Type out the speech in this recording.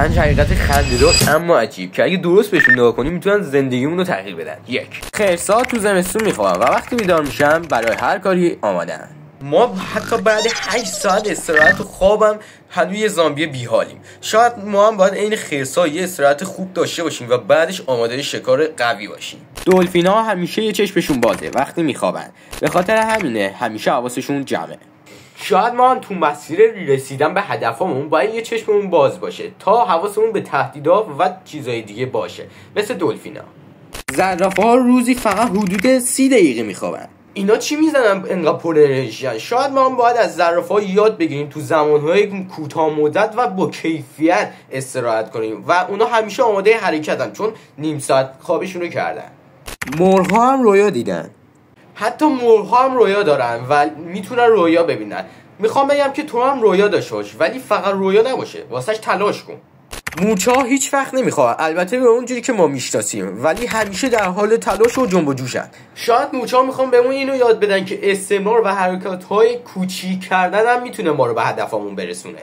5 حقیقت خنده‌دار اما عجیب که اگه درست بهشون نگاه کنیم میتونن زندگیمون رو تغییر بدن. 1. خرس‌ها تو زمستون میخوابن و وقتی بیدار میشن برای هر کاری آمادن. ما حتی بعد 8 ساعت استراحت و خوابم هنوز یه زامبی بیحالیم. شاید ما هم باید عین خرس‌ها یه استراحت خوب داشته باشیم و بعدش آماده شکار قوی باشیم. دلفین‌ها همیشه یه چشمشون بازه وقتی میخوابن، به خاطر همینه همیشه حواسشون جمعه. شاید ما هم تو مسیر رسیدن به هدفمون باید یه چشممون باز باشه تا حواسمون به تهدیدها و چیزای دیگه باشه، مثل دلفینا. زرافه‌ها روزی فقط حدود 30 دقیقه میخوابن. اینا چی میزنن انقدر پر انرژی؟ شاید ما هم باید از زرافه‌ها یاد بگیریم تو زمانهای کوتاه مدت و با کیفیت استراحت کنیم و اونا همیشه آماده حرکتن چون نیم ساعت خوابشون رو کردن. مرغ‌ها هم رویا دیدن. حتی مرغ‌ها هم رویا دارن و میتونن رویا ببینن. میخوام بگم که تو هم رویا داشته باش، ولی فقط رویا نباشه، واسش تلاش کن. موچ‌ها هیچ وقت نمیخوابن، البته به اونجوری که ما میشناسیم، ولی همیشه در حال تلاش و جنب و جوشن. شاید موچ‌ها میخوام بهمون اینو یاد بدن که استمرار و حرکات‌های کوچیک کردن هم میتونه ما رو به هدفمون برسونه.